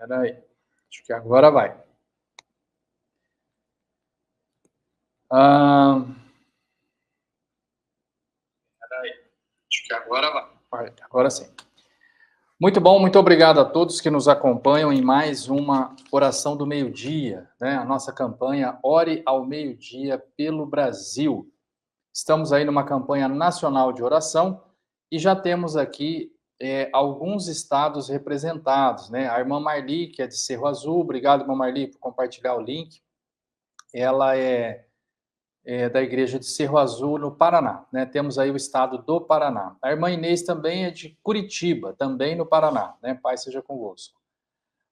Peraí, acho que agora vai. Peraí, acho que agora vai. Agora sim. Muito bom, muito obrigado a todos que nos acompanham em mais uma oração do meio-dia, né? A nossa campanha Ore ao Meio-Dia pelo Brasil. Estamos aí numa campanha nacional de oração e já temos aqui alguns estados representados, né? A irmã Marli, que é de Cerro Azul, obrigado, irmã Marli, por compartilhar o link. Ela é da igreja de Cerro Azul, no Paraná, né? Temos aí o estado do Paraná. A irmã Inês também é de Curitiba, também no Paraná, né? Pai seja convosco.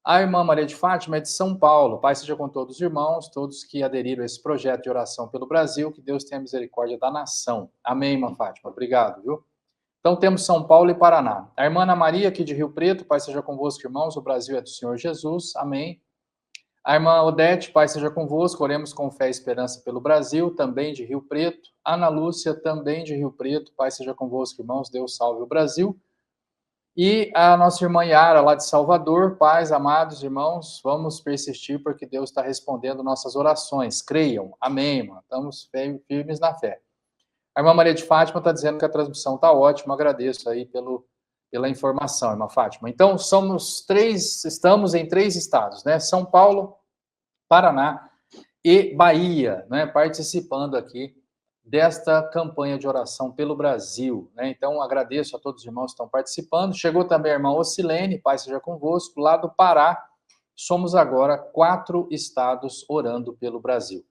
A irmã Maria de Fátima é de São Paulo. Pai seja com todos os irmãos, todos que aderiram a esse projeto de oração pelo Brasil, que Deus tenha misericórdia da nação. Amém, irmã Fátima. Obrigado, viu? Então temos São Paulo e Paraná. A irmã Ana Maria, aqui de Rio Preto, Pai seja convosco, irmãos, o Brasil é do Senhor Jesus. Amém. A irmã Odete, Pai seja convosco, oremos com fé e esperança pelo Brasil, também de Rio Preto. Ana Lúcia, também de Rio Preto, Pai seja convosco, irmãos, Deus salve o Brasil. E a nossa irmã Yara, lá de Salvador, pais, amados irmãos, vamos persistir porque Deus está respondendo nossas orações. Creiam. Amém, irmã. Estamos firmes na fé. A irmã Maria de Fátima está dizendo que a transmissão está ótima. Agradeço aí pela informação, irmã Fátima. Então, estamos em 3 estados, né? São Paulo, Paraná e Bahia, né? Participando aqui desta campanha de oração pelo Brasil, né? Então, agradeço a todos os irmãos que estão participando. Chegou também a irmã Ocilene, Pai seja convosco, lá do Pará. Somos agora 4 estados orando pelo Brasil.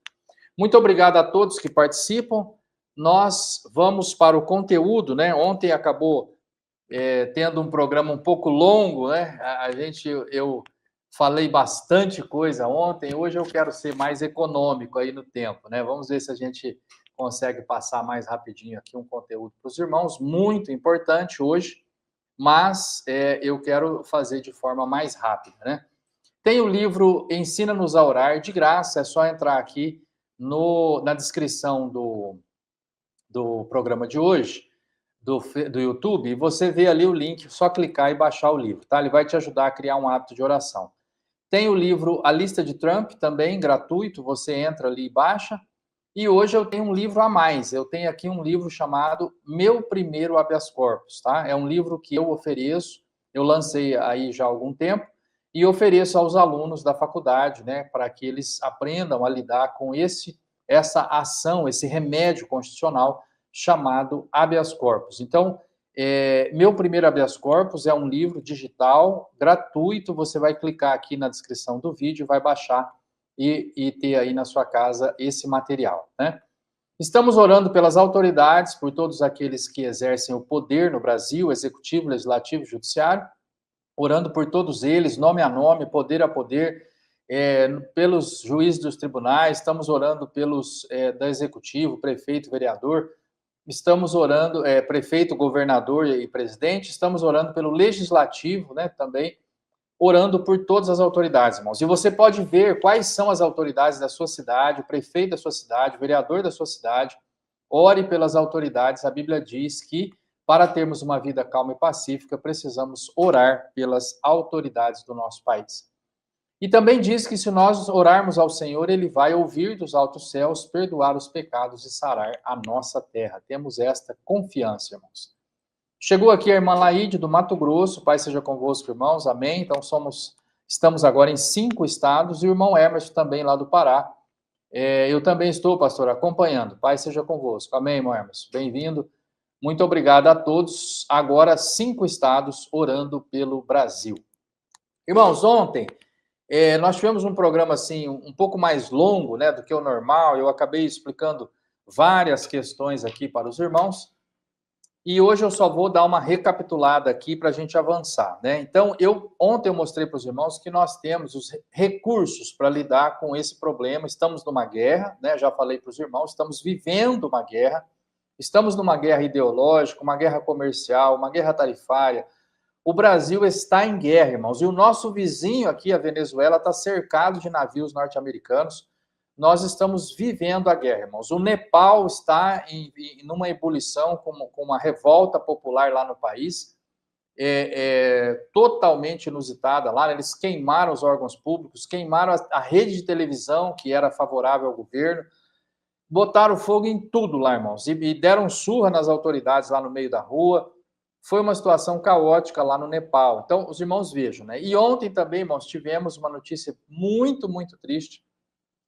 Muito obrigado a todos que participam. Nós vamos para o conteúdo, né? Ontem acabou tendo um programa um pouco longo, né? Eu falei bastante coisa ontem, hoje eu quero ser mais econômico aí no tempo, né? Vamos ver se a gente consegue passar mais rapidinho aqui um conteúdo para os irmãos, muito importante hoje, mas eu quero fazer de forma mais rápida, né? Tem o livro Ensina-nos a Orar, de graça, é só entrar aqui na descrição do programa de hoje, do YouTube, e você vê ali o link, só clicar e baixar o livro, tá? Ele vai te ajudar a criar um hábito de oração. Tem o livro A Lista de Trump, também gratuito, você entra ali e baixa. E hoje eu tenho um livro a mais, eu tenho aqui um livro chamado Meu Primeiro Habeas Corpus, tá? É um livro que eu ofereço, eu lancei aí já há algum tempo, e ofereço aos alunos da faculdade, né, para que eles aprendam a lidar com essa ação, esse remédio constitucional chamado habeas corpus. Então, Meu Primeiro Habeas Corpus é um livro digital, gratuito, você vai clicar aqui na descrição do vídeo, vai baixar e ter aí na sua casa esse material, né? Estamos orando pelas autoridades, por todos aqueles que exercem o poder no Brasil, executivo, legislativo e judiciário, orando por todos eles, nome a nome, poder a poder, pelos juízes dos tribunais, estamos orando pelos da executivo, prefeito, vereador, estamos orando, prefeito, governador e presidente, estamos orando pelo legislativo, né, também, orando por todas as autoridades, irmãos. E você pode ver quais são as autoridades da sua cidade, o prefeito da sua cidade, o vereador da sua cidade. Ore pelas autoridades. A Bíblia diz que, para termos uma vida calma e pacífica, precisamos orar pelas autoridades do nosso país. E também diz que se nós orarmos ao Senhor, Ele vai ouvir dos altos céus, perdoar os pecados e sarar a nossa terra. Temos esta confiança, irmãos. Chegou aqui a irmã Laíde, do Mato Grosso, Pai seja convosco, irmãos, amém. Então, estamos agora em 5 estados, e o irmão Emerson também lá do Pará. Eu também estou, pastor, acompanhando, Pai seja convosco, amém, irmão Emerson, bem-vindo. Muito obrigado a todos. Agora, 5 estados orando pelo Brasil. Irmãos, ontem nós tivemos um programa assim um pouco mais longo, né, do que o normal. Eu acabei explicando várias questões aqui para os irmãos. E hoje eu só vou dar uma recapitulada aqui para a gente avançar, né? Então, ontem eu mostrei para os irmãos que nós temos os recursos para lidar com esse problema. Estamos numa guerra, né? Já falei para os irmãos, estamos vivendo uma guerra, estamos numa guerra ideológica, uma guerra comercial, uma guerra tarifária. O Brasil está em guerra, irmãos, e o nosso vizinho aqui, a Venezuela, está cercado de navios norte-americanos. Nós estamos vivendo a guerra, irmãos. O Nepal está numa ebulição, com uma revolta popular lá no país. totalmente inusitada lá, né? Eles queimaram os órgãos públicos, queimaram a rede de televisão, que era favorável ao governo, botaram fogo em tudo lá, irmãos, e deram surra nas autoridades lá no meio da rua. Foi uma situação caótica lá no Nepal. Então, os irmãos vejam, né? E ontem também, irmãos, tivemos uma notícia muito, muito triste,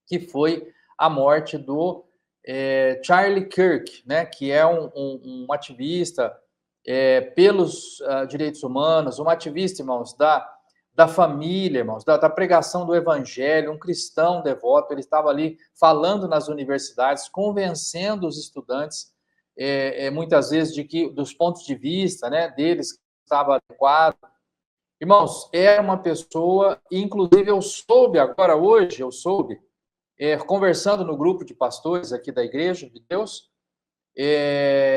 que foi a morte do Charlie Kirk, né? Que é um ativista pelos direitos humanos, um ativista, irmãos, da família, irmãos, da pregação do evangelho, um cristão devoto. Ele estava ali falando nas universidades, convencendo os estudantes, muitas vezes, dos pontos de vista, né, deles, que estava adequado. Irmãos, era uma pessoa, inclusive eu soube, agora hoje eu soube, conversando no grupo de pastores aqui da Igreja de Deus,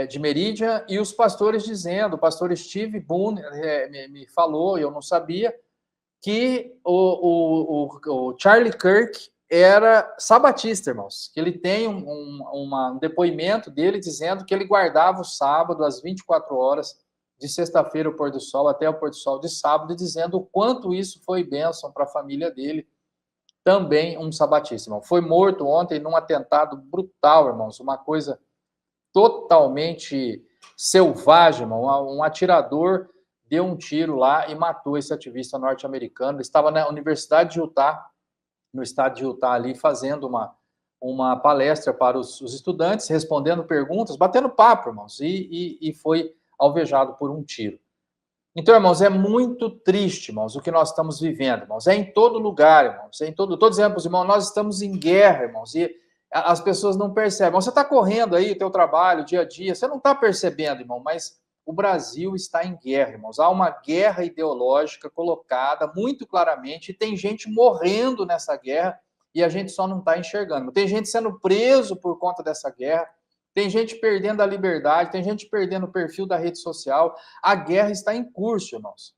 de Merídia, e os pastores dizendo, o pastor Steve Boone me falou, e eu não sabia, que o Charlie Kirk era sabatista, irmãos, que ele tem um depoimento dele dizendo que ele guardava o sábado às 24 horas, de sexta-feira o pôr do sol até o pôr do sol de sábado, dizendo o quanto isso foi bênção para a família dele, também um sabatista, irmão. Foi morto ontem num atentado brutal, irmãos, uma coisa totalmente selvagem, irmão. Um atirador deu um tiro lá e matou esse ativista norte-americano. Ele estava na Universidade de Utah, no estado de Utah, ali, fazendo uma palestra para os estudantes, respondendo perguntas, batendo papo, irmãos, e foi alvejado por um tiro. Então, irmãos, é muito triste, irmãos, o que nós estamos vivendo, irmãos. É em todo lugar, irmãos. Estou dizendo para os irmãos, nós estamos em guerra, irmãos, e as pessoas não percebem. Você está correndo aí o teu trabalho, dia a dia, você não está percebendo, irmão, mas o Brasil está em guerra, irmãos. Há uma guerra ideológica colocada muito claramente, e tem gente morrendo nessa guerra e a gente só não está enxergando. Tem gente sendo preso por conta dessa guerra, tem gente perdendo a liberdade, tem gente perdendo o perfil da rede social. A guerra está em curso, irmãos.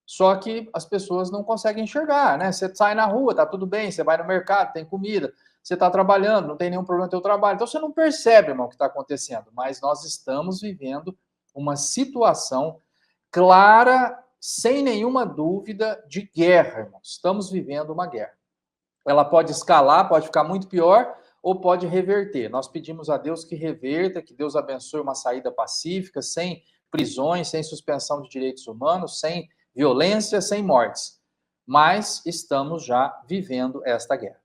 Só que as pessoas não conseguem enxergar, né? Você sai na rua, tá tudo bem, você vai no mercado, tem comida, você está trabalhando, não tem nenhum problema no teu trabalho. Então você não percebe, irmão, o que está acontecendo. Mas nós estamos vivendo uma situação clara, sem nenhuma dúvida, de guerra, irmãos. Estamos vivendo uma guerra. Ela pode escalar, pode ficar muito pior, ou pode reverter. Nós pedimos a Deus que reverta, que Deus abençoe uma saída pacífica, sem prisões, sem suspensão de direitos humanos, sem violência, sem mortes. Mas estamos já vivendo esta guerra.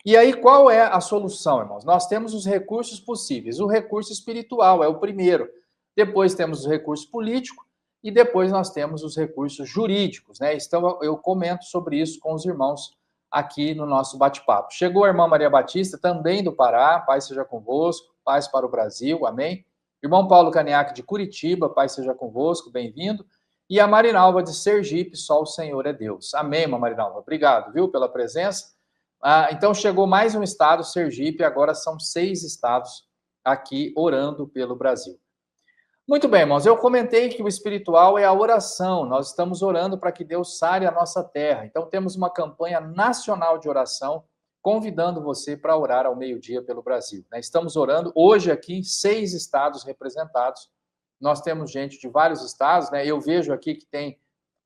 E aí, qual é a solução, irmãos? Nós temos os recursos possíveis. O recurso espiritual é o primeiro. Depois temos o recurso político e depois nós temos os recursos jurídicos, né? Então, eu comento sobre isso com os irmãos aqui no nosso bate-papo. Chegou a irmã Maria Batista, também do Pará, paz seja convosco, paz para o Brasil, amém. Irmão Paulo Caniaque de Curitiba, paz seja convosco, bem-vindo. E a Marinalva de Sergipe, só o Senhor é Deus. Amém, irmã Marinalva, obrigado, viu, pela presença. Então chegou mais um estado, Sergipe, agora são 6 estados aqui orando pelo Brasil. Muito bem, irmãos, eu comentei que o espiritual é a oração. Nós estamos orando para que Deus sare a nossa terra. Então, temos uma campanha nacional de oração, convidando você para orar ao meio-dia pelo Brasil. Estamos orando hoje aqui em 6 estados representados. Nós temos gente de vários estados, né? Eu vejo aqui que tem,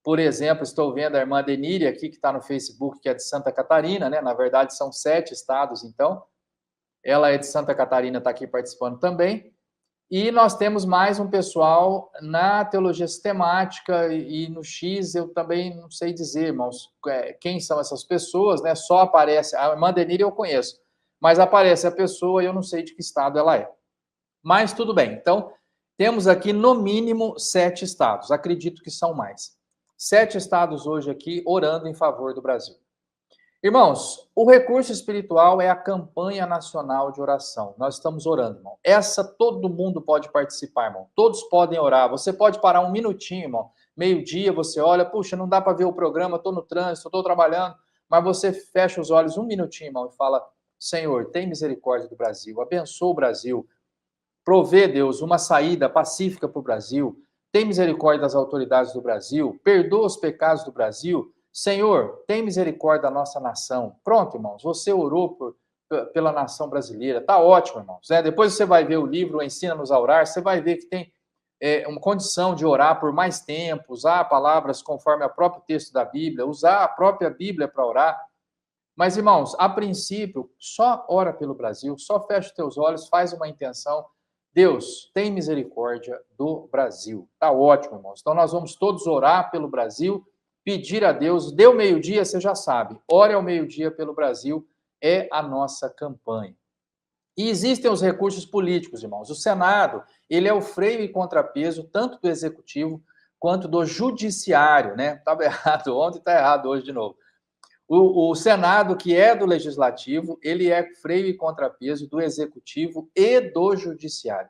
por exemplo, estou vendo a irmã Denire aqui, que está no Facebook, que é de Santa Catarina, né? Na verdade, são 7 estados, então. Ela é de Santa Catarina, está aqui participando também. E nós temos mais um pessoal na teologia sistemática e no X, eu também não sei dizer, irmãos, quem são essas pessoas, né? Só aparece, a irmã Denire eu conheço, mas aparece a pessoa e eu não sei de que estado ela é. Mas tudo bem, então, temos aqui no mínimo 7 estados, acredito que são mais. 7 estados hoje aqui orando em favor do Brasil. Irmãos, o recurso espiritual é a campanha nacional de oração. Nós estamos orando, irmão. Essa todo mundo pode participar, irmão. Todos podem orar. Você pode parar um minutinho, irmão. Meio-dia, você olha, puxa, não dá para ver o programa, estou no trânsito, estou trabalhando, mas você fecha os olhos um minutinho, irmão, e fala, Senhor, tem misericórdia do Brasil, abençoa o Brasil, provê, Deus, uma saída pacífica para o Brasil, tem misericórdia das autoridades do Brasil, perdoa os pecados do Brasil. Senhor, tem misericórdia da nossa nação. Pronto, irmãos, você orou pela nação brasileira. Tá ótimo, irmãos. Depois você vai ver o livro Ensina-nos a Orar, você vai ver que tem uma condição de orar por mais tempo, usar palavras conforme o próprio texto da Bíblia, usar a própria Bíblia para orar. Mas, irmãos, a princípio, só ora pelo Brasil, só fecha os teus olhos, faz uma intenção. Deus, tem misericórdia do Brasil. Tá ótimo, irmãos. Então, nós vamos todos orar pelo Brasil, pedir a Deus. Deu meio-dia, você já sabe. Ore ao meio-dia pelo Brasil, é a nossa campanha. E existem os recursos políticos, irmãos. O Senado, ele é o freio e contrapeso tanto do Executivo quanto do Judiciário, né? Estava errado ontem, está errado hoje de novo. O Senado, que é do Legislativo, ele é freio e contrapeso do Executivo e do Judiciário.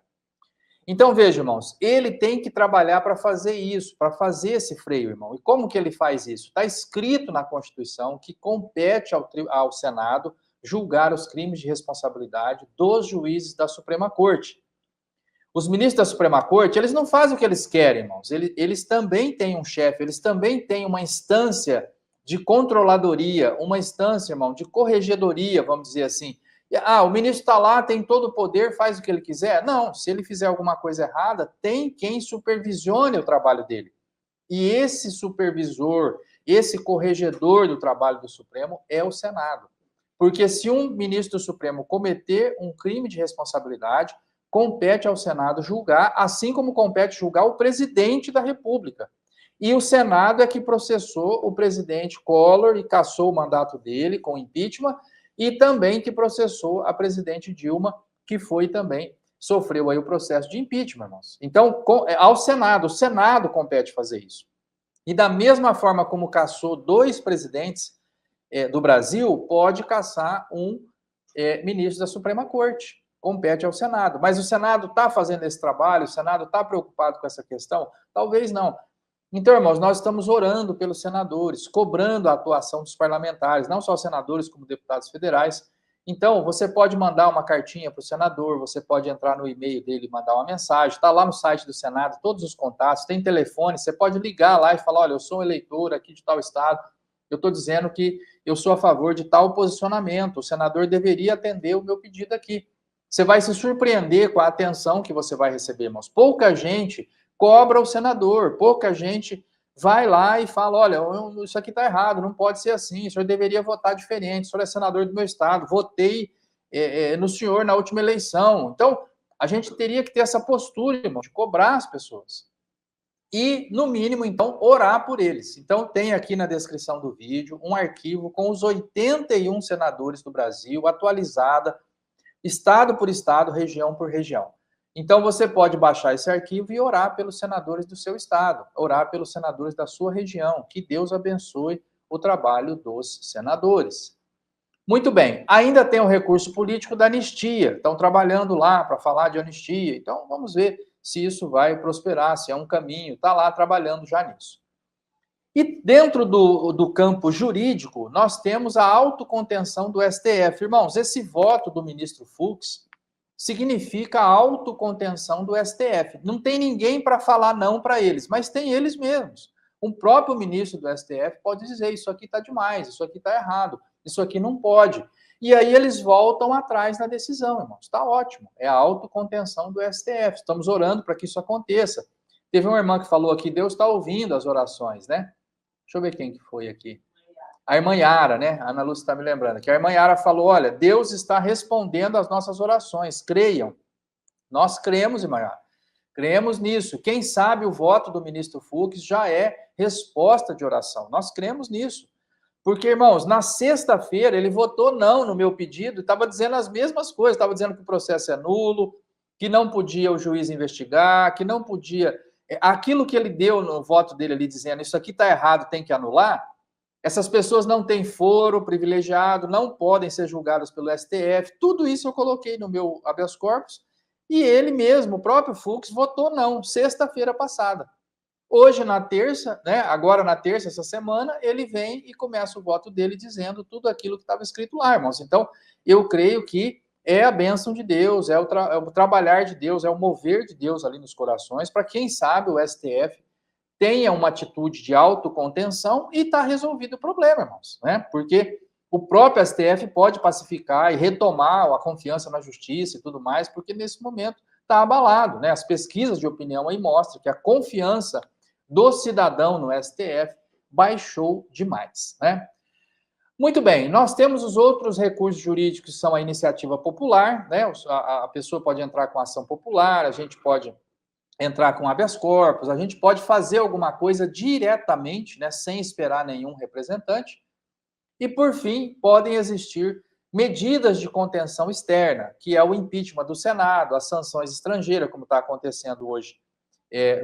Então, veja, irmãos, ele tem que trabalhar para fazer isso, para fazer esse freio, irmão. E como que ele faz isso? Está escrito na Constituição que compete ao Senado julgar os crimes de responsabilidade dos juízes da Suprema Corte. Os ministros da Suprema Corte, eles não fazem o que eles querem, irmãos. Eles também têm um chefe, eles também têm uma instância de controladoria, uma instância, irmão, de corregedoria, vamos dizer assim. O ministro está lá, tem todo o poder, faz o que ele quiser? Não, se ele fizer alguma coisa errada, tem quem supervisione o trabalho dele. E esse supervisor, esse corregedor do trabalho do Supremo é o Senado. Porque se um ministro do Supremo cometer um crime de responsabilidade, compete ao Senado julgar, assim como compete julgar o presidente da República. E o Senado é que processou o presidente Collor e cassou o mandato dele com impeachment, e também que processou a presidente Dilma, que foi também, sofreu aí o processo de impeachment, irmãos. Então, ao Senado, o Senado compete fazer isso. E da mesma forma como cassou 2 presidentes do Brasil, pode cassar um ministro da Suprema Corte. Compete ao Senado. Mas o Senado está fazendo esse trabalho? O Senado está preocupado com essa questão? Talvez não. Então, irmãos, nós estamos orando pelos senadores, cobrando a atuação dos parlamentares, não só senadores, como deputados federais. Então, você pode mandar uma cartinha para o senador, você pode entrar no e-mail dele e mandar uma mensagem, está lá no site do Senado, todos os contatos, tem telefone, você pode ligar lá e falar, olha, eu sou um eleitor aqui de tal estado, eu estou dizendo que eu sou a favor de tal posicionamento, o senador deveria atender o meu pedido aqui. Você vai se surpreender com a atenção que você vai receber, irmãos. Pouca gente cobra o senador, pouca gente vai lá e fala, olha, isso aqui está errado, não pode ser assim, o senhor deveria votar diferente, o senhor é senador do meu estado, votei no senhor na última eleição. Então, a gente teria que ter essa postura, irmão, de cobrar as pessoas. E, no mínimo, então, orar por eles. Então, tem aqui na descrição do vídeo um arquivo com os 81 senadores do Brasil, atualizada, estado por estado, região por região. Então, você pode baixar esse arquivo e orar pelos senadores do seu estado, orar pelos senadores da sua região. Que Deus abençoe o trabalho dos senadores. Muito bem, ainda tem o recurso político da anistia. Estão trabalhando lá para falar de anistia. Então, vamos ver se isso vai prosperar, se é um caminho. Está lá trabalhando já nisso. E dentro do campo jurídico, nós temos a autocontenção do STF. Irmãos, esse voto do ministro Fux significa a autocontenção do STF. Não tem ninguém para falar não para eles, mas tem eles mesmos. O próprio ministro do STF pode dizer, isso aqui está demais, isso aqui está errado, isso aqui não pode. E aí eles voltam atrás na decisão, irmãos. Está ótimo, é a autocontenção do STF. Estamos orando para que isso aconteça. Teve uma irmã que falou aqui, Deus está ouvindo as orações, né? Deixa eu ver quem que foi aqui. A irmã Yara, né? A Ana Lúcia está me lembrando que a irmã Yara falou, olha, Deus está respondendo às nossas orações, creiam. Nós cremos, irmã Yara, cremos nisso. Quem sabe o voto do ministro Fux já é resposta de oração. Nós cremos nisso. Porque, irmãos, na sexta-feira ele votou não no meu pedido e estava dizendo as mesmas coisas, estava dizendo que o processo é nulo, que não podia o juiz investigar, que não podia... Aquilo que ele deu no voto dele ali, dizendo isso aqui está errado, tem que anular, essas pessoas não têm foro privilegiado, não podem ser julgadas pelo STF, tudo isso eu coloquei no meu habeas corpus, e ele mesmo, o próprio Fux, votou não, sexta-feira passada. Hoje, na terça, né, agora na terça, essa semana, ele vem e começa o voto dele dizendo tudo aquilo que estava escrito lá, irmãos. Então, eu creio que é a bênção de Deus, é o trabalhar de Deus, é o mover de Deus ali nos corações, para quem sabe o STF tenha uma atitude de autocontenção e está resolvido o problema, irmãos, né? Porque o próprio STF pode pacificar e retomar a confiança na justiça e tudo mais, porque nesse momento está abalado, né? As pesquisas de opinião aí mostram que a confiança do cidadão no STF baixou demais, né? Muito bem, nós temos os outros recursos jurídicos que são a iniciativa popular, né? A pessoa pode entrar com ação popular, a gente pode entrar com habeas corpus, a gente pode fazer alguma coisa diretamente, né, sem esperar nenhum representante. E, por fim, podem existir medidas de contenção externa, que é o impeachment do Senado, as sanções estrangeiras, como está acontecendo hoje,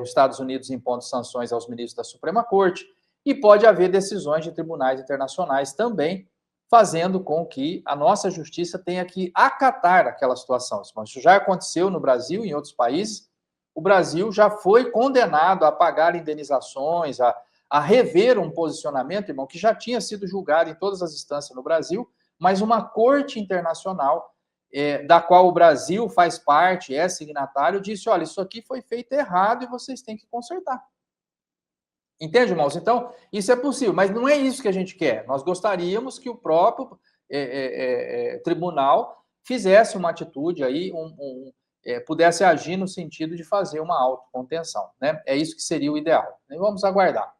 os Estados Unidos impondo sanções aos ministros da Suprema Corte, e pode haver decisões de tribunais internacionais também, fazendo com que a nossa justiça tenha que acatar aquela situação. Isso já aconteceu no Brasil e em outros países. O Brasil já foi condenado a pagar indenizações, a rever um posicionamento, irmão, que já tinha sido julgado em todas as instâncias no Brasil, mas uma corte internacional, da qual o Brasil faz parte, é signatário, disse, olha, isso aqui foi feito errado e vocês têm que consertar. Entende, irmãos? Então, isso é possível, mas não é isso que a gente quer. Nós gostaríamos que o próprio tribunal fizesse uma atitude aí, pudesse agir no sentido de fazer uma autocontenção, né? É isso que seria o ideal. E vamos aguardar.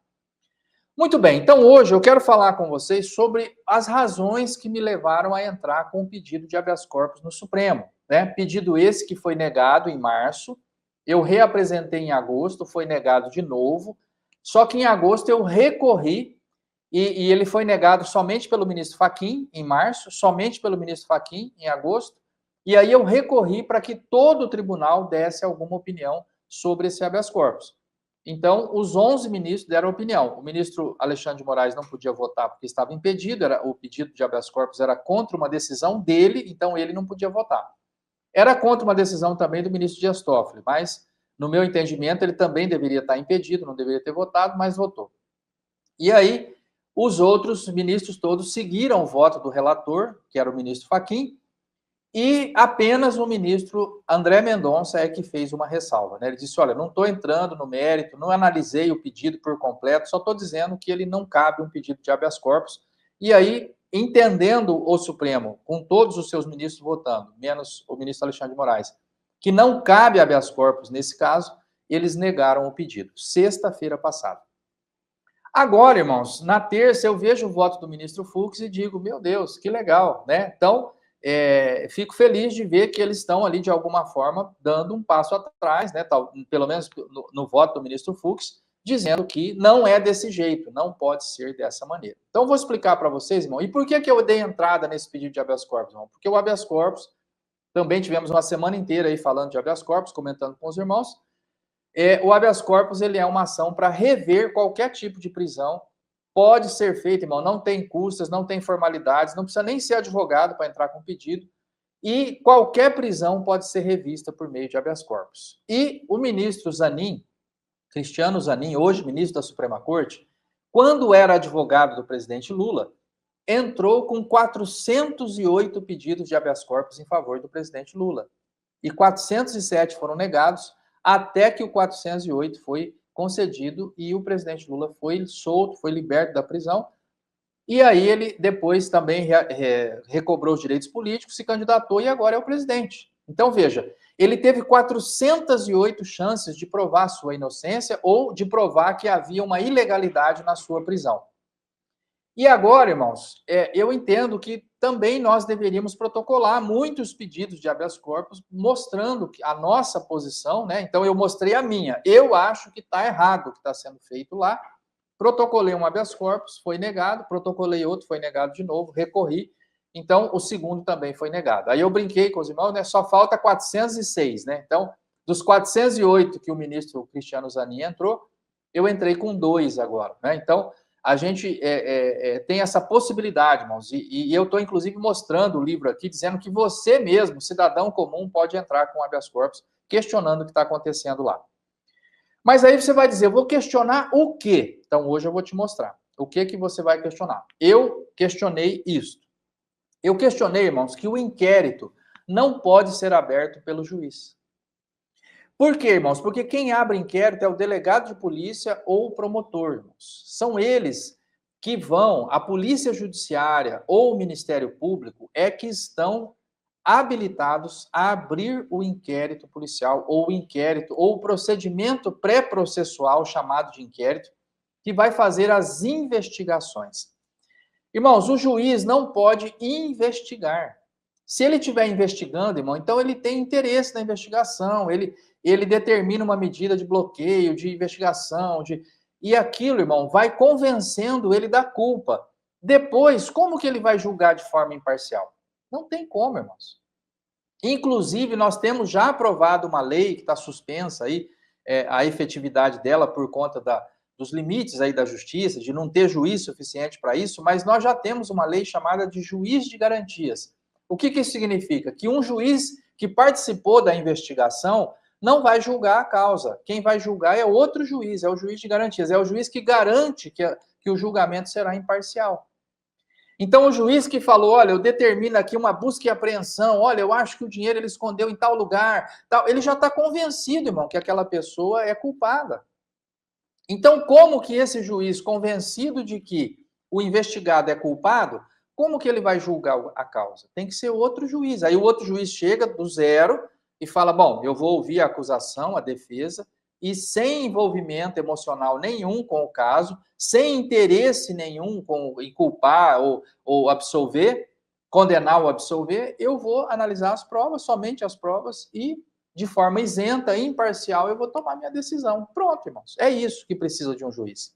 Muito bem, então hoje eu quero falar com vocês sobre as razões que me levaram a entrar com o pedido de habeas corpus no Supremo, né? Pedido esse que foi negado em março, eu reapresentei em agosto, foi negado de novo, só que em agosto eu recorri e ele foi negado somente pelo ministro Fachin em março, somente pelo ministro Fachin em agosto, e aí eu recorri para que todo o tribunal desse alguma opinião sobre esse habeas corpus. Então, os 11 ministros deram opinião. O ministro Alexandre de Moraes não podia votar porque estava impedido, o pedido de habeas corpus era contra uma decisão dele, então ele não podia votar. Era contra uma decisão também do ministro Dias Toffoli, mas, no meu entendimento, ele também deveria estar impedido, não deveria ter votado, mas votou. E aí, os outros ministros todos seguiram o voto do relator, que era o ministro Fachin, e apenas o ministro André Mendonça é que fez uma ressalva, né? Ele disse, olha, não estou entrando no mérito, não analisei o pedido por completo, só estou dizendo que ele não cabe um pedido de habeas corpus. E aí, entendendo o Supremo, com todos os seus ministros votando, menos o ministro Alexandre de Moraes, que não cabe habeas corpus nesse caso, eles negaram o pedido, sexta-feira passada. Agora, irmãos, na terça eu vejo o voto do ministro Fux e digo, meu Deus, que legal, né? Então, fico feliz de ver que eles estão ali, de alguma forma, dando um passo atrás, né? Pelo menos no voto do ministro Fux, dizendo que não é desse jeito, não pode ser dessa maneira. Então, vou explicar para vocês, irmão, e por que eu dei entrada nesse pedido de habeas corpus, irmão? Porque o habeas corpus, também tivemos uma semana inteira aí falando de habeas corpus, comentando com os irmãos. O habeas corpus ele é uma ação para rever qualquer tipo de prisão. Pode ser feito, irmão, não tem custas, não tem formalidades, não precisa nem ser advogado para entrar com pedido. E qualquer prisão pode ser revista por meio de habeas corpus. E o ministro Zanin, Cristiano Zanin, hoje ministro da Suprema Corte, quando era advogado do presidente Lula, entrou com 408 pedidos de habeas corpus em favor do presidente Lula. E 407 foram negados, até que o 408 foi concedido e o presidente Lula foi solto, foi liberto da prisão. E aí ele depois também recobrou os direitos políticos, se candidatou e agora é o presidente. Então, veja, ele teve 408 chances de provar sua inocência ou de provar que havia uma ilegalidade na sua prisão. E agora, irmãos, eu entendo que também nós deveríamos protocolar muitos pedidos de habeas corpus, mostrando a nossa posição, né? Então, eu mostrei a minha. Eu acho que está errado o que está sendo feito lá. Protocolei um habeas corpus, foi negado. Protocolei outro, foi negado de novo. Recorri. Então, o segundo também foi negado. Aí eu brinquei com os irmãos, né? Só falta 406, né? Então, dos 408 que o ministro Cristiano Zanin entrou, eu entrei com 2 agora, né? Então, a gente tem essa possibilidade, irmãos, e eu estou, inclusive, mostrando o livro aqui, dizendo que você mesmo, cidadão comum, pode entrar com habeas corpus, questionando o que está acontecendo lá. Mas aí você vai dizer, eu vou questionar o quê? Então, hoje eu vou te mostrar. O que você vai questionar? Eu questionei isso. Eu questionei, irmãos, que o inquérito não pode ser aberto pelo juiz. Por quê, irmãos? Porque quem abre inquérito é o delegado de polícia ou o promotor, irmãos. São eles que vão, a polícia judiciária ou o Ministério Público é que estão habilitados a abrir o inquérito policial, ou o inquérito, ou o procedimento pré-processual, chamado de inquérito, que vai fazer as investigações. Irmãos, o juiz não pode investigar. Se ele estiver investigando, irmão, então ele tem interesse na investigação, ele determina uma medida de bloqueio, de investigação, e aquilo, irmão, vai convencendo ele da culpa. Depois, como que ele vai julgar de forma imparcial? Não tem como, irmãos. Inclusive, nós temos já aprovado uma lei que está suspensa aí, a efetividade dela por conta dos limites aí da justiça, de não ter juiz suficiente para isso, mas nós já temos uma lei chamada de juiz de garantias. O que isso significa? Que um juiz que participou da investigação não vai julgar a causa. Quem vai julgar é outro juiz, é o juiz de garantias, é o juiz que garante que o julgamento será imparcial. Então, o juiz que falou, olha, eu determino aqui uma busca e apreensão, olha, eu acho que o dinheiro ele escondeu em tal lugar, tal, ele já está convencido, irmão, que aquela pessoa é culpada. Então, como que esse juiz, convencido de que o investigado é culpado, como que ele vai julgar a causa? Tem que ser outro juiz. Aí o outro juiz chega do zero e fala, bom, eu vou ouvir a acusação, a defesa, e sem envolvimento emocional nenhum com o caso, sem interesse nenhum em culpar ou absolver, condenar ou absolver, eu vou analisar as provas, somente as provas, e de forma isenta, imparcial, eu vou tomar minha decisão. Pronto, irmãos. É isso que precisa de um juiz.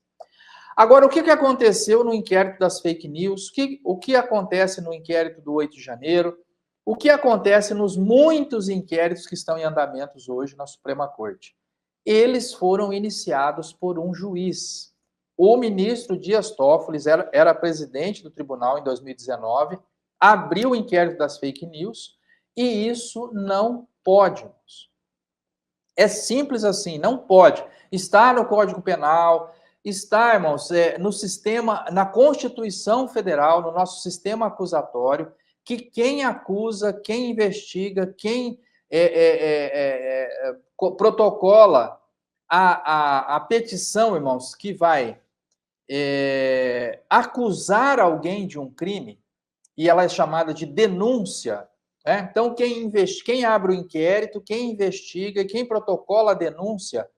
Agora, o que aconteceu no inquérito das fake news? O que acontece no inquérito do 8 de janeiro? O que acontece nos muitos inquéritos que estão em andamento hoje na Suprema Corte? Eles foram iniciados por um juiz. O ministro Dias Toffoli era presidente do tribunal em 2019, abriu o inquérito das fake news, e isso não pode, irmãos. É simples assim, não pode. Está no Código Penal, está, irmãos, no sistema, na Constituição Federal, no nosso sistema acusatório, que quem acusa, quem investiga, quem protocola a petição, irmãos, que vai acusar alguém de um crime, e ela é chamada de denúncia. Então, quem abre o inquérito, quem investiga, quem protocola a denúncia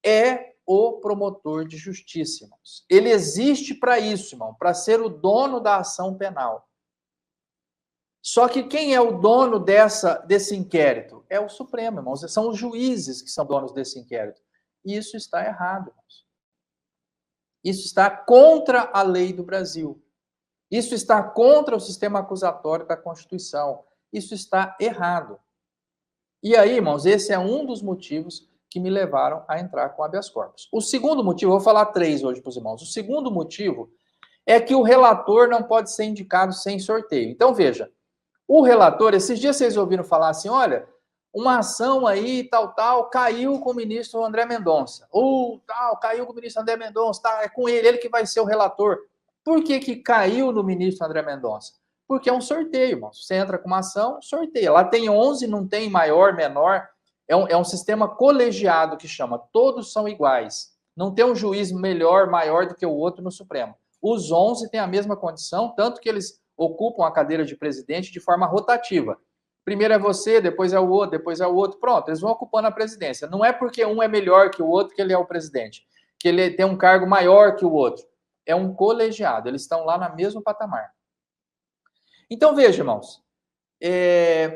é o promotor de justiça, irmãos. Ele existe para isso, irmão, para ser o dono da ação penal. Só que quem é o dono desse inquérito? É o Supremo, irmãos. São os juízes que são donos desse inquérito. E isso está errado, irmãos. Isso está contra a lei do Brasil. Isso está contra o sistema acusatório da Constituição. Isso está errado. E aí, irmãos, esse é um dos motivos que me levaram a entrar com habeas corpus. O segundo motivo, eu vou falar 3 hoje para os irmãos. O segundo motivo é que o relator não pode ser indicado sem sorteio. Então, veja, o relator, esses dias vocês ouviram falar assim, olha, uma ação aí, tal, caiu com o ministro André Mendonça. Ou caiu com o ministro André Mendonça, é com ele que vai ser o relator. Por que caiu no ministro André Mendonça? Porque é um sorteio, irmão. Você entra com uma ação, sorteia. Lá tem 11, não tem maior, menor. É um sistema colegiado que chama. Todos são iguais. Não tem um juiz melhor, maior do que o outro no Supremo. Os 11 têm a mesma condição, tanto que eles ocupam a cadeira de presidente de forma rotativa. Primeiro é você, depois é o outro, depois é o outro. Pronto, eles vão ocupando a presidência. Não é porque um é melhor que o outro que ele é o presidente, que ele tem um cargo maior que o outro. É um colegiado, eles estão lá no mesmo patamar. Então, veja, irmãos,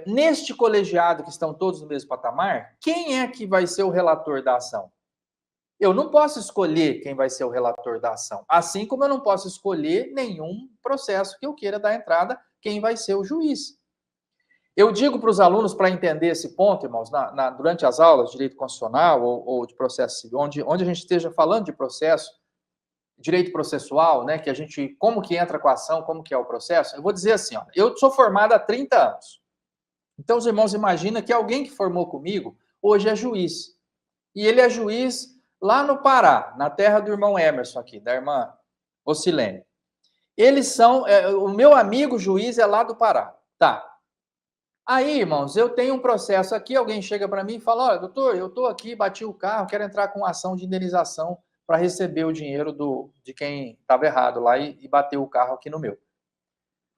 neste colegiado que estão todos no mesmo patamar, quem é que vai ser o relator da ação? Eu não posso escolher quem vai ser o relator da ação, assim como eu não posso escolher nenhum processo que eu queira dar entrada, quem vai ser o juiz. Eu digo para os alunos, para entender esse ponto, irmãos, durante as aulas de direito constitucional ou de processo civil, onde a gente esteja falando de processo, direito processual, né, que a gente, como que entra com a ação, como que é o processo, eu vou dizer assim, ó, eu sou formado há 30 anos. Então, os irmãos, imaginam que alguém que formou comigo, hoje é juiz. E ele é juiz lá no Pará, na terra do irmão Emerson aqui, da irmã Ocilene. Eles são, o meu amigo juiz é lá do Pará. Tá. Aí, irmãos, eu tenho um processo aqui, alguém chega para mim e fala, olha, doutor, eu estou aqui, bati o carro, quero entrar com ação de indenização para receber o dinheiro de quem estava errado lá e bateu o carro aqui no meu.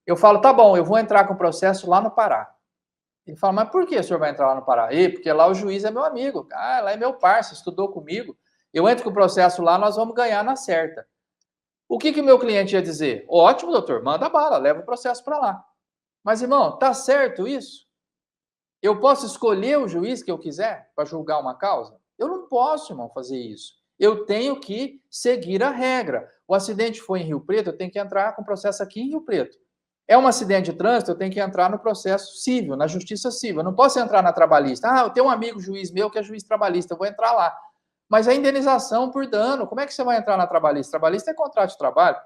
Eu falo, tá bom, eu vou entrar com o processo lá no Pará. Ele fala, mas por que o senhor vai entrar lá no Pará? Porque lá o juiz é meu amigo. Ah, lá é meu parceiro, estudou comigo. Eu entro com o processo lá, nós vamos ganhar na certa. O que o meu cliente ia dizer? Ótimo, doutor, manda bala, leva o processo para lá. Mas, irmão, tá certo isso? Eu posso escolher o juiz que eu quiser para julgar uma causa? Eu não posso, irmão, fazer isso. Eu tenho que seguir a regra. O acidente foi em Rio Preto, eu tenho que entrar com o processo aqui em Rio Preto. É um acidente de trânsito, eu tenho que entrar no processo civil, na justiça civil. Eu não posso entrar na trabalhista. Ah, eu tenho um amigo juiz meu que é juiz trabalhista, eu vou entrar lá. Mas a indenização por dano, como é que você vai entrar na trabalhista? Trabalhista é contrato de trabalho.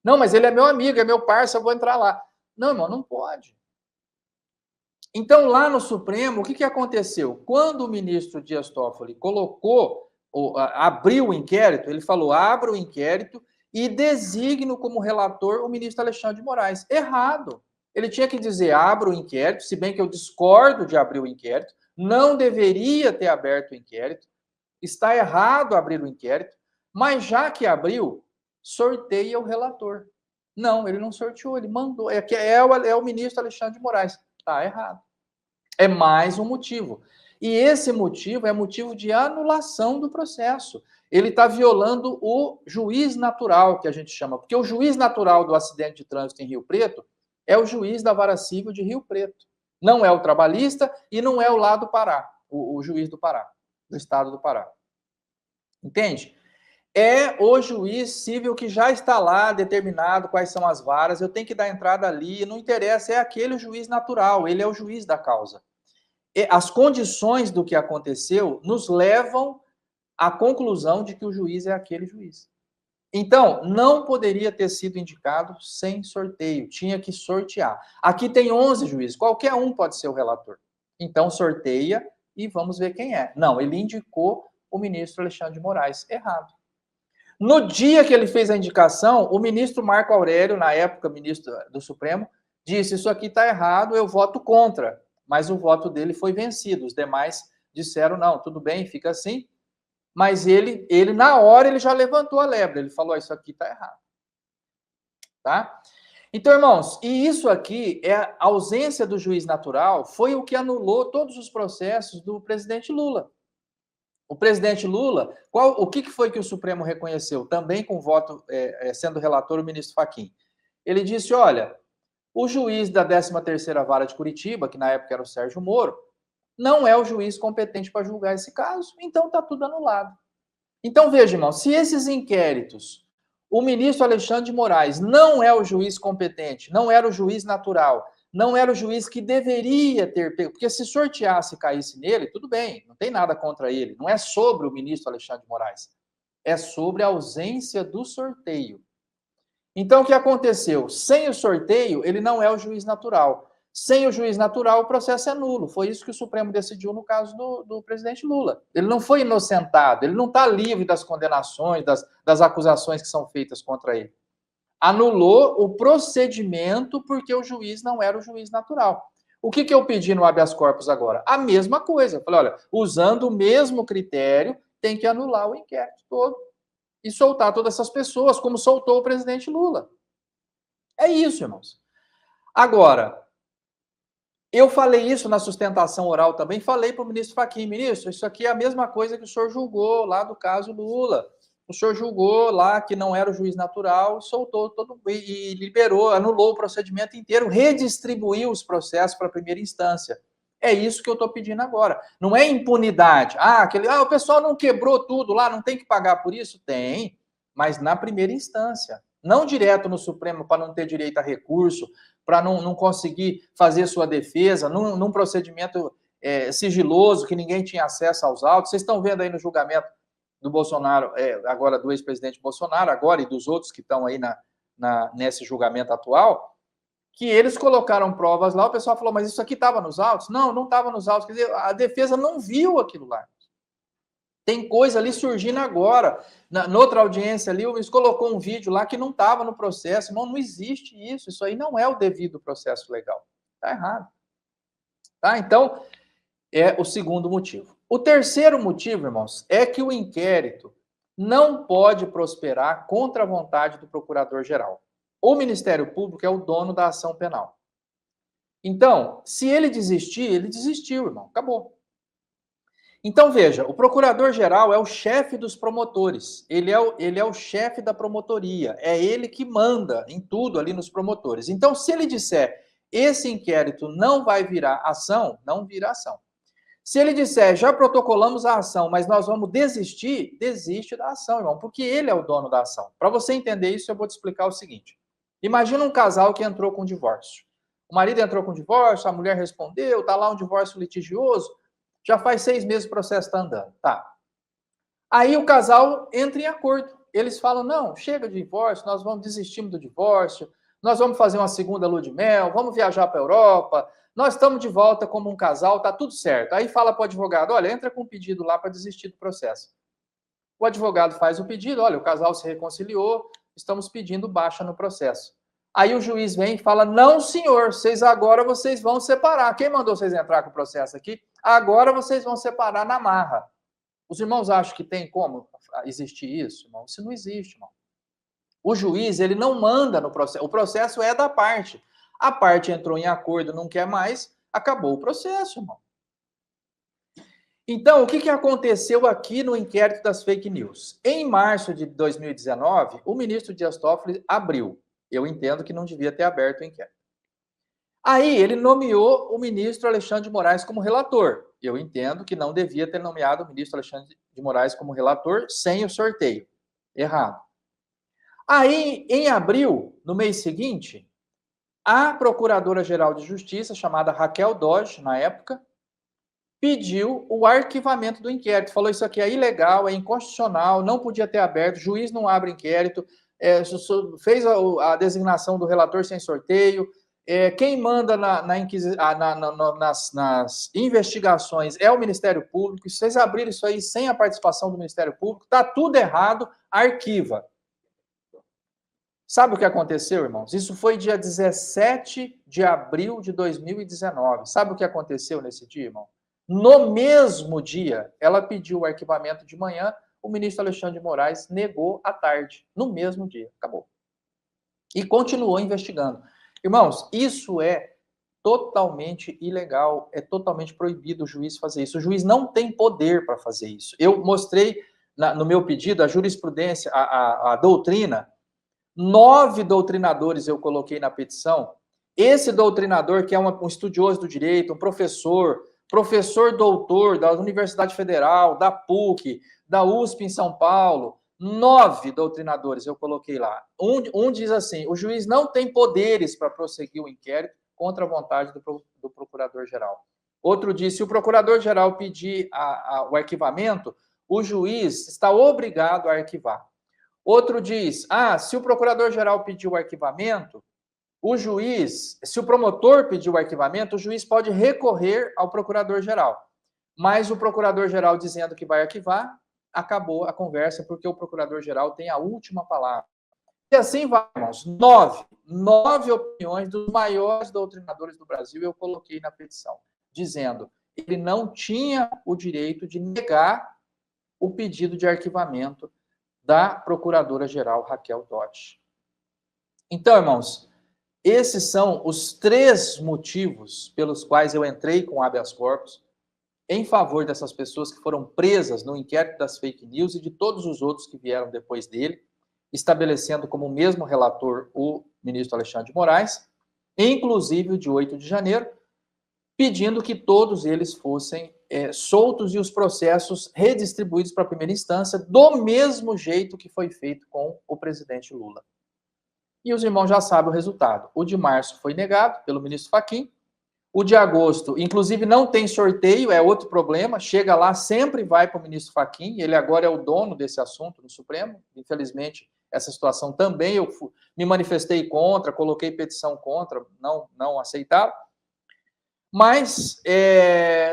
Não, mas ele é meu amigo, é meu parceiro, eu vou entrar lá. Não, irmão, não pode. Então, lá no Supremo, o que aconteceu? Quando o ministro Dias Toffoli abriu o inquérito, ele falou, abra o inquérito e designe como relator o ministro Alexandre de Moraes. Errado. Ele tinha que dizer, abra o inquérito, se bem que eu discordo de abrir o inquérito, não deveria ter aberto o inquérito, está errado abrir o inquérito, mas já que abriu, sorteia o relator. Não, ele não sorteou, ele mandou. É o ministro Alexandre de Moraes. Está errado. É mais um motivo. E esse motivo é motivo de anulação do processo. Ele está violando o juiz natural, que a gente chama, porque o juiz natural do acidente de trânsito em Rio Preto é o juiz da Vara Civil de Rio Preto. Não é o trabalhista e não é o lá do Pará, o juiz do Pará, do estado do Pará. Entende? É o juiz civil que já está lá determinado quais são as varas, eu tenho que dar entrada ali, não interessa, é aquele juiz natural, ele é o juiz da causa. E as condições do que aconteceu nos levam à conclusão de que o juiz é aquele juiz. Então, não poderia ter sido indicado sem sorteio, tinha que sortear. Aqui tem 11 juízes, qualquer um pode ser o relator. Então, sorteia e vamos ver quem é. Não, ele indicou o ministro Alexandre de Moraes. Errado. No dia que ele fez a indicação, o ministro Marco Aurélio, na época ministro do Supremo, disse: isso aqui está errado, eu voto contra. Mas o voto dele foi vencido. Os demais disseram: não, tudo bem, fica assim. Mas ele na hora, ele já levantou a lebre. Ele falou: isso aqui está errado. Tá? Então, irmãos, e isso aqui é a ausência do juiz natural, foi o que anulou todos os processos do presidente Lula. O presidente Lula, o que foi que o Supremo reconheceu? Também com voto, sendo relator o ministro Fachin. Ele disse, olha, o juiz da 13ª Vara de Curitiba, que na época era o Sérgio Moro, não é o juiz competente para julgar esse caso, então está tudo anulado. Então, veja, irmão, se esses inquéritos, o ministro Alexandre de Moraes não é o juiz competente, não era o juiz natural, não era o juiz que deveria ter pego, porque se sorteasse e caísse nele, tudo bem, não tem nada contra ele, não é sobre o ministro Alexandre de Moraes, é sobre a ausência do sorteio. Então, o que aconteceu? Sem o sorteio, ele não é o juiz natural. Sem o juiz natural, o processo é nulo. Foi isso que o Supremo decidiu no caso do presidente Lula. Ele não foi inocentado, ele não está livre das condenações, das acusações que são feitas contra ele. Anulou o procedimento porque o juiz não era o juiz natural. O que eu pedi no habeas corpus agora? A mesma coisa. Eu falei, olha, usando o mesmo critério, tem que anular o inquérito todo e soltar todas essas pessoas, como soltou o presidente Lula. É isso, irmãos. Agora, eu falei isso na sustentação oral também, falei para o ministro Fachin, ministro, isso aqui é a mesma coisa que o senhor julgou lá do caso Lula. O senhor julgou lá que não era o juiz natural, soltou todo e liberou, anulou o procedimento inteiro, redistribuiu os processos para a primeira instância. É isso que eu estou pedindo agora. Não é impunidade. O pessoal não quebrou tudo lá, não tem que pagar por isso? Tem, mas na primeira instância. Não direto no Supremo para não ter direito a recurso, para não conseguir fazer sua defesa, num procedimento sigiloso, que ninguém tinha acesso aos autos. Vocês estão vendo aí no julgamento do Bolsonaro, agora do ex-presidente Bolsonaro, agora e dos outros que estão aí nesse julgamento atual, que eles colocaram provas lá, o pessoal falou, mas isso aqui estava nos autos? Não, não estava nos autos. Quer dizer, a defesa não viu aquilo lá. Tem coisa ali surgindo agora. Noutra audiência ali, o juiz colocou um vídeo lá que não estava no processo. Irmão, não existe isso. Isso aí não é o devido processo legal. Está errado. Tá? Então, é o segundo motivo. O terceiro motivo, irmãos, é que o inquérito não pode prosperar contra a vontade do procurador-geral. O Ministério Público é o dono da ação penal. Então, se ele desistir, ele desistiu, irmão, acabou. Então, veja, o procurador-geral é o chefe dos promotores, ele é o chefe da promotoria, é ele que manda em tudo ali nos promotores. Então, se ele disser, esse inquérito não vai virar ação, não vira ação. Se ele disser, já protocolamos a ação, mas nós vamos desistir, desiste da ação, irmão, porque ele é o dono da ação. Para você entender isso, eu vou te explicar o seguinte. Imagina um casal que entrou com divórcio. O marido entrou com divórcio, a mulher respondeu, tá lá um divórcio litigioso, já faz 6 meses o processo está andando. Tá. Aí o casal entra em acordo. Eles falam, não, chega de divórcio, nós vamos desistir do divórcio, nós vamos fazer uma segunda lua de mel, vamos viajar para a Europa, nós estamos de volta como um casal, tá tudo certo. Aí fala para o advogado, olha, entra com um pedido lá para desistir do processo. O advogado faz o pedido, olha, o casal se reconciliou, estamos pedindo baixa no processo. Aí o juiz vem e fala, não, senhor, vocês vão separar. Quem mandou vocês entrar com o processo aqui? Agora vocês vão separar na marra. Os irmãos acham que tem como existir isso, irmão? Isso não existe, irmão. O juiz, ele não manda no processo. O processo é da parte. A parte entrou em acordo, não quer mais, acabou o processo, irmão. Então, o que aconteceu aqui no inquérito das fake news? Em março de 2019, o ministro Dias Toffoli abriu. Eu entendo que não devia ter aberto o inquérito. Aí ele nomeou o ministro Alexandre de Moraes como relator. Eu entendo que não devia ter nomeado o ministro Alexandre de Moraes como relator sem o sorteio. Errado. Aí, em abril, no mês seguinte, a Procuradora-Geral de Justiça, chamada Raquel Dodge, na época, pediu o arquivamento do inquérito. Falou, isso aqui é ilegal, é inconstitucional, não podia ter aberto, o juiz não abre inquérito, fez a designação do relator sem sorteio, quem manda nas investigações é o Ministério Público, se vocês abrirem isso aí sem a participação do Ministério Público, está tudo errado, arquiva. Sabe o que aconteceu, irmãos? Isso foi dia 17 de abril de 2019. Sabe o que aconteceu nesse dia, irmão? No mesmo dia, ela pediu o arquivamento de manhã, o ministro Alexandre de Moraes negou à tarde, no mesmo dia. Acabou. E continuou investigando. Irmãos, isso é totalmente ilegal, é totalmente proibido o juiz fazer isso. O juiz não tem poder para fazer isso. Eu mostrei no meu pedido a jurisprudência, a doutrina. 9 doutrinadores eu coloquei na petição. Esse doutrinador, que é um estudioso do direito, um professor doutor da Universidade Federal, da PUC, da USP em São Paulo, 9 doutrinadores eu coloquei lá. Um diz assim, o juiz não tem poderes para prosseguir o inquérito contra a vontade do procurador-geral. Outro diz, se o procurador-geral pedir o arquivamento, o juiz está obrigado a arquivar. Outro diz, se o procurador-geral pediu o arquivamento, o juiz, se o promotor pediu o arquivamento, o juiz pode recorrer ao procurador-geral. Mas o procurador-geral dizendo que vai arquivar, acabou a conversa, porque o procurador-geral tem a última palavra. E assim vai, irmãos. 9 opiniões dos maiores doutrinadores do Brasil eu coloquei na petição, dizendo que ele não tinha o direito de negar o pedido de arquivamento da Procuradora-Geral Raquel Dodge. Então, irmãos, esses são os 3 motivos pelos quais eu entrei com habeas corpus em favor dessas pessoas que foram presas no inquérito das fake news e de todos os outros que vieram depois dele, estabelecendo como mesmo relator o ministro Alexandre de Moraes, inclusive o de 8 de janeiro, pedindo que todos eles fossem soltos e os processos redistribuídos para a primeira instância, do mesmo jeito que foi feito com o presidente Lula. E os irmãos já sabem o resultado. O de março foi negado pelo ministro Fachin. O de agosto, inclusive, não tem sorteio, é outro problema. Chega lá, sempre vai para o ministro Fachin. Ele agora é o dono desse assunto no Supremo. Infelizmente, essa situação também eu me manifestei contra, coloquei petição contra, não aceitaram. Mas,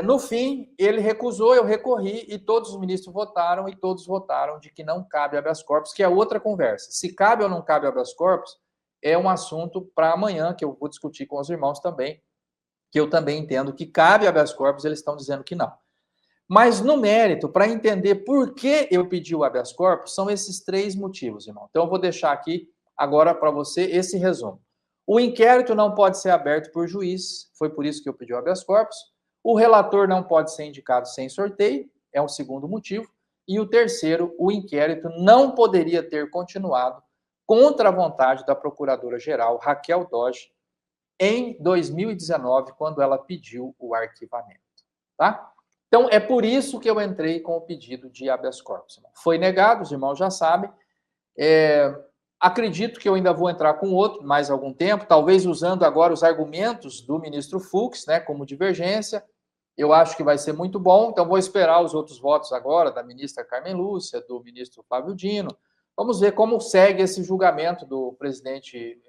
no fim, ele recusou, eu recorri, e todos os ministros votaram, e todos votaram de que não cabe habeas corpus, que é outra conversa. Se cabe ou não cabe habeas corpus, é um assunto para amanhã, que eu vou discutir com os irmãos também, que eu também entendo que cabe habeas corpus, eles estão dizendo que não. Mas, no mérito, para entender por que eu pedi o habeas corpus, são esses 3 motivos, irmão. Então, eu vou deixar aqui agora para você esse resumo. O inquérito não pode ser aberto por juiz, foi por isso que eu pedi o habeas corpus. O relator não pode ser indicado sem sorteio, é um segundo motivo. E o terceiro, o inquérito não poderia ter continuado contra a vontade da procuradora-geral Raquel Dodge em 2019, quando ela pediu o arquivamento. Tá? Então, é por isso que eu entrei com o pedido de habeas corpus. Foi negado, os irmãos já sabem. Acredito que eu ainda vou entrar com outro, mais algum tempo, talvez usando agora os argumentos do ministro Fux, né, como divergência. Eu acho que vai ser muito bom, então vou esperar os outros votos agora, da ministra Carmen Lúcia, do ministro Flávio Dino. Vamos ver como segue esse julgamento do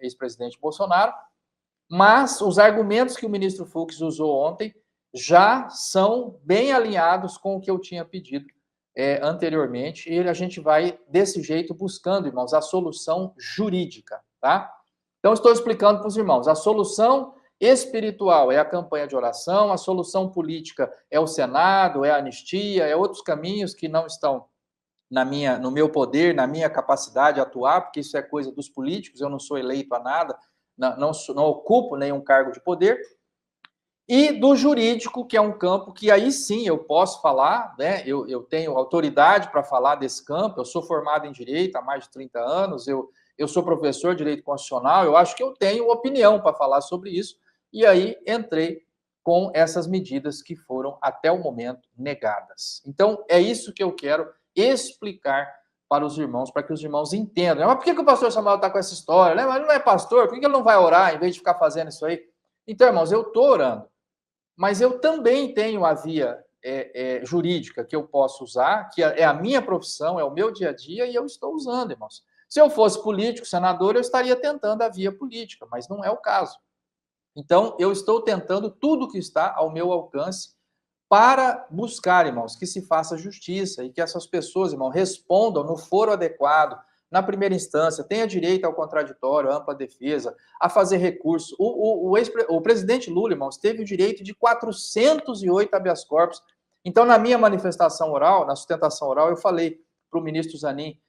ex-presidente Bolsonaro. Mas os argumentos que o ministro Fux usou ontem já são bem alinhados com o que eu tinha pedido anteriormente, e a gente vai, desse jeito, buscando, irmãos, a solução jurídica, tá? Então, estou explicando para os irmãos, a solução espiritual é a campanha de oração, a solução política é o Senado, é a anistia, é outros caminhos que não estão no meu poder, na minha capacidade de atuar, porque isso é coisa dos políticos, eu não sou eleito a nada, não ocupo nenhum cargo de poder, e do jurídico, que é um campo que aí sim eu posso falar, né? Eu tenho autoridade para falar desse campo, eu sou formado em Direito há mais de 30 anos, eu sou professor de Direito Constitucional, eu acho que eu tenho opinião para falar sobre isso, e aí entrei com essas medidas que foram, até o momento, negadas. Então, é isso que eu quero explicar para os irmãos, para que os irmãos entendam. Mas por que o pastor Samuel está com essa história? Né? Mas ele não é pastor, por que ele não vai orar em vez de ficar fazendo isso aí? Então, irmãos, eu estou orando. Mas eu também tenho a via jurídica que eu posso usar, que é a minha profissão, é o meu dia a dia, e eu estou usando, irmãos. Se eu fosse político, senador, eu estaria tentando a via política, mas não é o caso. Então, eu estou tentando tudo que está ao meu alcance para buscar, irmãos, que se faça justiça e que essas pessoas, irmão, respondam no foro adequado, na primeira instância, tenha direito ao contraditório, à ampla defesa, a fazer recurso. O presidente Lula, irmãos, teve o direito de 408 habeas corpus. Então, na minha manifestação oral, na sustentação oral, eu falei para o ministro Zanin,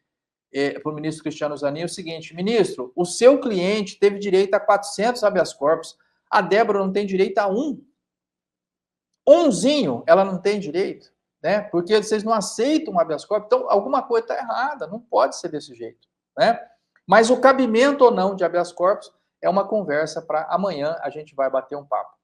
para o ministro Cristiano Zanin, o seguinte: ministro, o seu cliente teve direito a 400 habeas corpus, a Débora não tem direito a um. Umzinho, ela não tem direito, né? Porque vocês não aceitam um habeas corpus, então alguma coisa está errada, não pode ser desse jeito, né? Mas o cabimento ou não de habeas corpus é uma conversa para amanhã, a gente vai bater um papo.